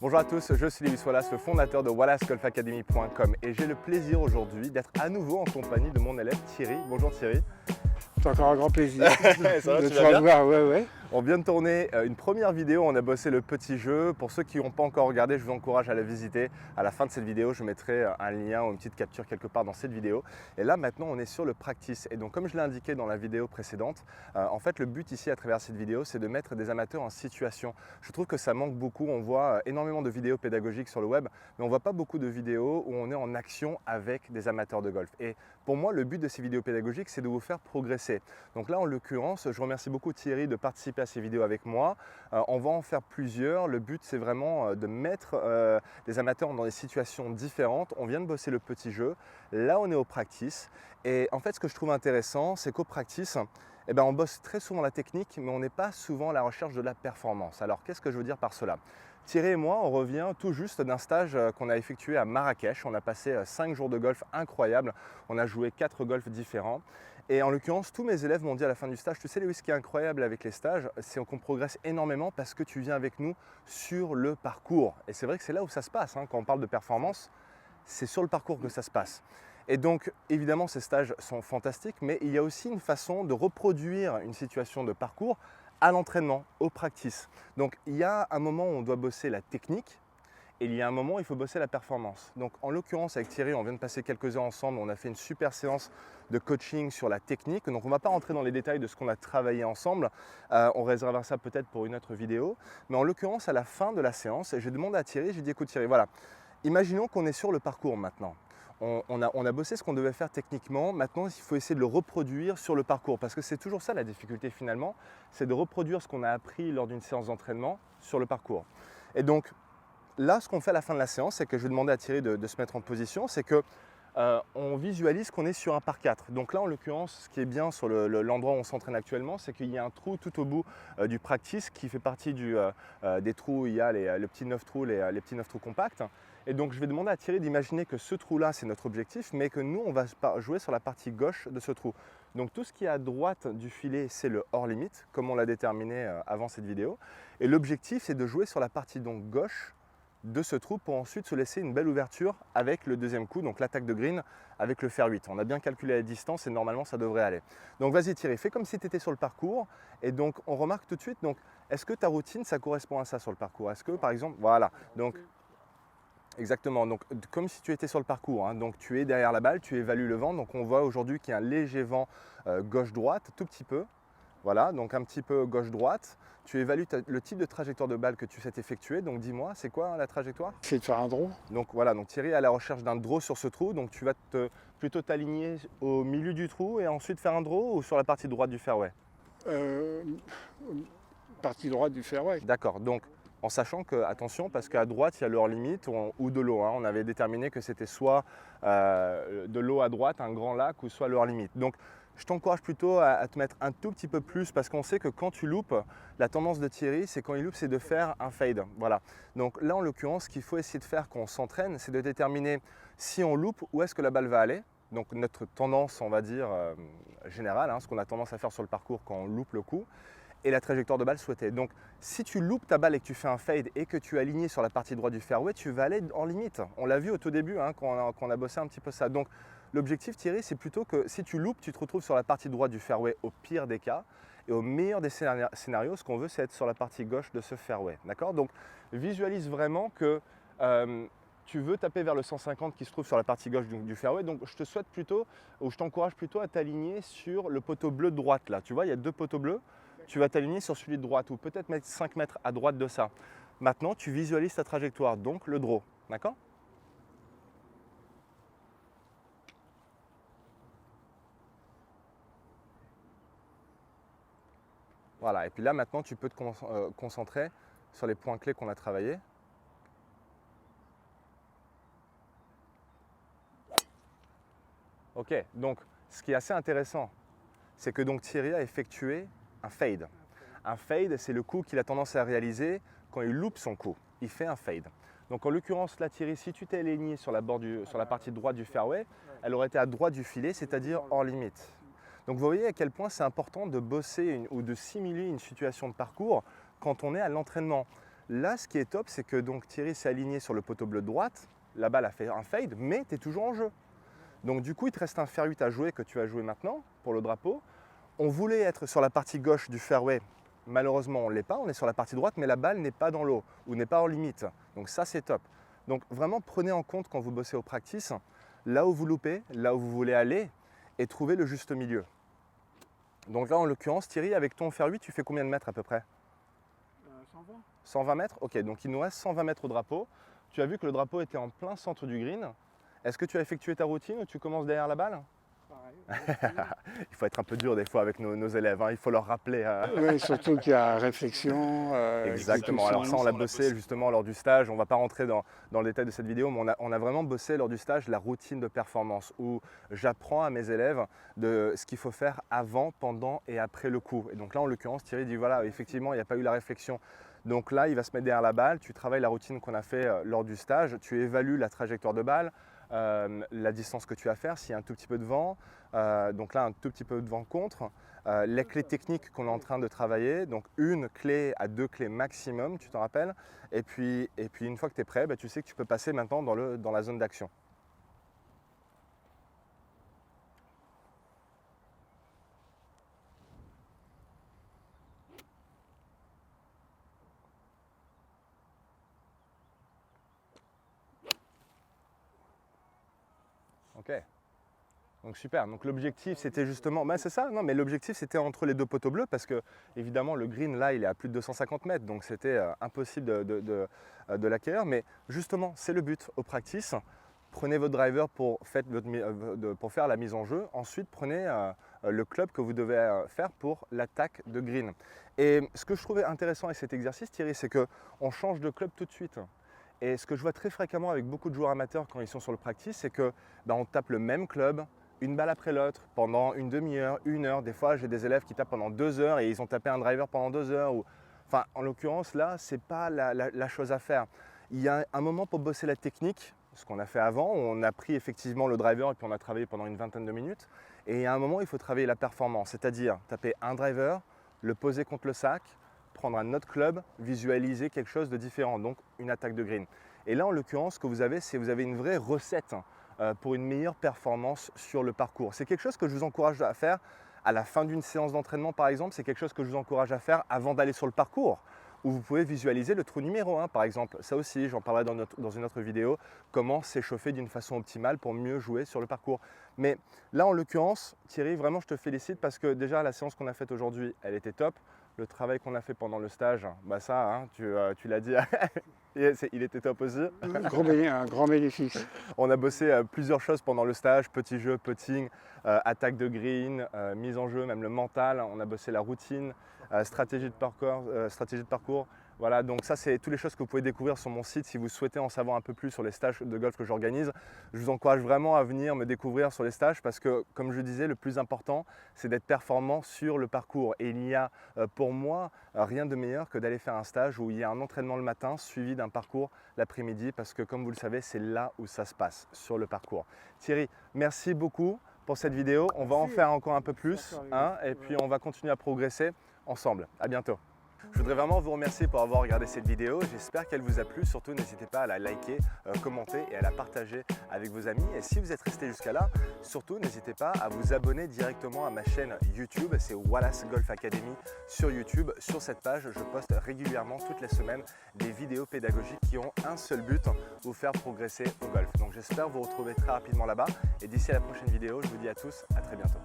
Bonjour à tous, je suis Lewis Wallace, le fondateur de wallaceGolfAcademy.com et j'ai le plaisir aujourd'hui d'être à nouveau en compagnie de mon élève Thierry. Bonjour Thierry. C'est encore un grand plaisir Ça va, de tu te vas bien revoir. Ouais. On vient de tourner une première vidéo, on a bossé le petit jeu. Pour ceux qui n'ont pas encore regardé, je vous encourage à la visiter. À la fin de cette vidéo, je mettrai un lien ou une petite capture quelque part dans cette vidéo. Et là, maintenant, on est sur le practice. Et donc, comme je l'ai indiqué dans la vidéo précédente, en fait, le but ici, à travers cette vidéo, c'est de mettre des amateurs en situation. Je trouve que ça manque beaucoup. On voit énormément de vidéos pédagogiques sur le web, mais on ne voit pas beaucoup de vidéos où on est en action avec des amateurs de golf. Et pour moi, le but de ces vidéos pédagogiques, c'est de vous faire progresser. Donc là, en l'occurrence, je remercie beaucoup Thierry de participer à ces vidéos avec moi. On va en faire plusieurs. Le but, c'est vraiment de mettre des amateurs dans des situations différentes. On vient de bosser le petit jeu. Là, on est au practice. Et en fait, ce que je trouve intéressant, c'est qu'au practice, on bosse très souvent la technique, mais on n'est pas souvent à la recherche de la performance. Alors, qu'est-ce que je veux dire par cela ? Thierry et moi, on revient tout juste d'un stage qu'on a effectué à Marrakech. On a passé 5 jours de golf incroyables. On a joué 4 golfs différents. Et en l'occurrence, tous mes élèves m'ont dit à la fin du stage, tu sais Lewis, ce qui est incroyable avec les stages, c'est qu'on progresse énormément parce que tu viens avec nous sur le parcours. Et c'est vrai que c'est là où ça se passe, hein. Quand on parle de performance, c'est sur le parcours que ça se passe. Et donc, évidemment, ces stages sont fantastiques, mais il y a aussi une façon de reproduire une situation de parcours à l'entraînement, au practice. Donc, il y a un moment où on doit bosser la technique, et il y a un moment où il faut bosser la performance. Donc en l'occurrence avec Thierry, on vient de passer quelques heures ensemble, on a fait une super séance de coaching sur la technique. Donc on ne va pas rentrer dans les détails de ce qu'on a travaillé ensemble, on réservera ça peut-être pour une autre vidéo. Mais en l'occurrence à la fin de la séance, j'ai demandé à Thierry, j'ai dit écoute Thierry, voilà, imaginons qu'on est sur le parcours maintenant. On a bossé ce qu'on devait faire techniquement, maintenant il faut essayer de le reproduire sur le parcours parce que c'est toujours ça la difficulté finalement, c'est de reproduire ce qu'on a appris lors d'une séance d'entraînement sur le parcours. Et donc là, ce qu'on fait à la fin de la séance, c'est que je vais demander à Thierry de se mettre en position, c'est qu'on visualise qu'on est sur un par 4. Donc là, en l'occurrence, ce qui est bien sur l'endroit où on s'entraîne actuellement, c'est qu'il y a un trou tout au bout du practice qui fait partie des trous où il y a le petit 9 trous, les petits 9 trous compacts. Et donc, je vais demander à Thierry d'imaginer que ce trou-là, c'est notre objectif, mais que nous, on va jouer sur la partie gauche de ce trou. Donc, tout ce qui est à droite du filet, c'est le hors limite, comme on l'a déterminé avant cette vidéo. Et l'objectif, c'est de jouer sur la partie donc gauche de ce trou pour ensuite se laisser une belle ouverture avec le deuxième coup, donc l'attaque de green avec le fer 8. On a bien calculé la distance et normalement ça devrait aller. Donc vas-y Thierry, fais comme si tu étais sur le parcours et donc on remarque tout de suite, donc est-ce que ta routine ça correspond à ça sur le parcours? Est-ce que par exemple, voilà, donc exactement, donc comme si tu étais sur le parcours, hein, donc tu es derrière la balle, tu évalues le vent, donc on voit aujourd'hui qu'il y a un léger vent gauche-droite, tout petit peu. Voilà, donc un petit peu gauche-droite. Tu évalues le type de trajectoire de balle que tu sais effectuer. Donc dis-moi, c'est quoi la trajectoire? C'est de faire un draw. Donc voilà, donc Thierry est à la recherche d'un draw sur ce trou. Donc tu vas plutôt t'aligner au milieu du trou et ensuite faire un draw ou sur la partie droite du fairway? Partie droite du fairway. D'accord, donc en sachant que, attention, parce qu'à droite, il y a le hors limite ou de l'eau. Hein. On avait déterminé que c'était soit de l'eau à droite, un grand lac, ou soit le hors limite. Donc je t'encourage plutôt à te mettre un tout petit peu plus parce qu'on sait que quand tu loupes, la tendance de Thierry, c'est quand il loupe, c'est de faire un fade. Voilà. Donc là, en l'occurrence, ce qu'il faut essayer de faire quand on s'entraîne, c'est de déterminer si on loupe, où est-ce que la balle va aller. Donc notre tendance, on va dire, générale, hein, ce qu'on a tendance à faire sur le parcours quand on loupe le coup, et la trajectoire de balle souhaitée. Donc si tu loupes ta balle et que tu fais un fade et que tu es aligné sur la partie droite du fairway, tu vas aller en limite. On l'a vu au tout début hein, quand on a bossé un petit peu ça. Donc l'objectif Thierry, c'est plutôt que si tu loupes, tu te retrouves sur la partie droite du fairway au pire des cas. Et au meilleur des scénarios, ce qu'on veut, c'est être sur la partie gauche de ce fairway. D'accord? Donc visualise vraiment que tu veux taper vers le 150 qui se trouve sur la partie gauche du fairway. Donc je te souhaite plutôt, ou je t'encourage plutôt à t'aligner sur le poteau bleu de droite là. Tu vois, il y a 2 poteaux bleus. Tu vas t'aligner sur celui de droite ou peut-être mettre 5 mètres à droite de ça. Maintenant, tu visualises ta trajectoire, donc le draw. D'accord? Voilà, et puis là maintenant tu peux te concentrer sur les points clés qu'on a travaillés. Ok, donc ce qui est assez intéressant, c'est que donc Thierry a effectué un fade. Un fade, c'est le coup qu'il a tendance à réaliser quand il loupe son coup. Il fait un fade. Donc en l'occurrence là Thierry, si tu t'es aligné sur la partie droite du fairway, elle aurait été à droite du filet, c'est-à-dire hors limite. Donc vous voyez à quel point c'est important de bosser ou de simuler une situation de parcours quand on est à l'entraînement. Là, ce qui est top, c'est que donc Thierry s'est aligné sur le poteau bleu de droite. La balle a fait un fade, mais tu es toujours en jeu. Donc du coup, il te reste un fer 8 à jouer que tu vas jouer maintenant pour le drapeau. On voulait être sur la partie gauche du fairway. Malheureusement, on ne l'est pas. On est sur la partie droite, mais la balle n'est pas dans l'eau ou n'est pas en limite. Donc ça, c'est top. Donc vraiment, prenez en compte quand vous bossez au practice, là où vous loupez, là où vous voulez aller, et trouvez le juste milieu. Donc là, en l'occurrence, Thierry, avec ton fer 8, tu fais combien de mètres à peu près? 120. 120 mètres? Ok, donc il nous reste 120 mètres au drapeau. Tu as vu que le drapeau était en plein centre du green. Est-ce que tu as effectué ta routine ou tu commences derrière la balle? Pareil. Il faut être un peu dur des fois avec nos élèves, hein. Il faut leur rappeler. Oui, surtout qu'il y a réflexion. Exactement, alors ça on l'a bossé justement lors du stage, on ne va pas rentrer dans le détail de cette vidéo, mais on a vraiment bossé lors du stage la routine de performance où j'apprends à mes élèves de ce qu'il faut faire avant, pendant et après le coup. Et donc là en l'occurrence Thierry dit voilà, effectivement il n'y a pas eu la réflexion. Donc là il va se mettre derrière la balle, tu travailles la routine qu'on a fait lors du stage, tu évalues la trajectoire de balle, la distance que tu as à faire, s'il y a un tout petit peu de vent, donc là un tout petit peu de vent contre, les clés techniques qu'on est en train de travailler, donc une clé à 2 clés maximum, tu t'en rappelles, et puis une fois que tu es prêt, bah, tu sais que tu peux passer maintenant dans la zone d'action. Ok. Donc super, donc l'objectif c'était justement, c'est ça, non mais l'objectif c'était entre les deux poteaux bleus parce que évidemment le green là il est à plus de 250 mètres donc c'était impossible de l'acquérir, mais justement c'est le but au practice. Prenez votre driver pour faire la mise en jeu, ensuite prenez le club que vous devez faire pour l'attaque de green. Et ce que je trouvais intéressant avec cet exercice Thierry, c'est qu'on change de club tout de suite. Et ce que je vois très fréquemment avec beaucoup de joueurs amateurs quand ils sont sur le practice, c'est que on tape le même club, une balle après l'autre, pendant une demi-heure, 1 heure. Des fois, j'ai des élèves qui tapent pendant 2 heures et ils ont tapé un driver pendant 2 heures. Enfin, en l'occurrence, là, ce n'est pas la chose à faire. Il y a un moment pour bosser la technique, ce qu'on a fait avant. On a pris effectivement le driver et puis on a travaillé pendant une vingtaine de minutes. Et il y a un moment, il faut travailler la performance, c'est-à-dire taper un driver, le poser contre le sac, prendre un autre club, visualiser quelque chose de différent, donc une attaque de green. Et là, en l'occurrence, ce que vous avez, c'est vous avez une vraie recette pour une meilleure performance sur le parcours. C'est quelque chose que je vous encourage à faire à la fin d'une séance d'entraînement, par exemple. C'est quelque chose que je vous encourage à faire avant d'aller sur le parcours, où vous pouvez visualiser le trou numéro 1, par exemple. Ça aussi, j'en parlerai dans une autre vidéo, comment s'échauffer d'une façon optimale pour mieux jouer sur le parcours. Mais là, en l'occurrence, Thierry, vraiment, je te félicite parce que déjà, la séance qu'on a faite aujourd'hui, elle était top. Le travail qu'on a fait pendant le stage, ça, hein, tu l'as dit, il était top aussi. Un grand bénéfice. On a bossé plusieurs choses pendant le stage, petit jeu, putting, attaque de green, mise en jeu, même le mental. On a bossé la routine, stratégie de parcours. Voilà, donc ça c'est toutes les choses que vous pouvez découvrir sur mon site si vous souhaitez en savoir un peu plus sur les stages de golf que j'organise. Je vous encourage vraiment à venir me découvrir sur les stages parce que, comme je disais, le plus important c'est d'être performant sur le parcours. Et il n'y a pour moi rien de meilleur que d'aller faire un stage où il y a un entraînement le matin suivi d'un parcours l'après-midi parce que, comme vous le savez, c'est là où ça se passe, sur le parcours. Thierry, merci beaucoup pour cette vidéo. On va en faire encore un peu plus et puis on va continuer à progresser ensemble. À bientôt. Je voudrais vraiment vous remercier pour avoir regardé cette vidéo. J'espère qu'elle vous a plu. Surtout, n'hésitez pas à la liker, commenter et à la partager avec vos amis. Et si vous êtes resté jusqu'à là, surtout, n'hésitez pas à vous abonner directement à ma chaîne YouTube. C'est Wallace Golf Academy sur YouTube. Sur cette page, je poste régulièrement toutes les semaines des vidéos pédagogiques qui ont un seul but, vous faire progresser au golf. Donc j'espère vous retrouver très rapidement là-bas. Et d'ici à la prochaine vidéo, je vous dis à tous, à très bientôt.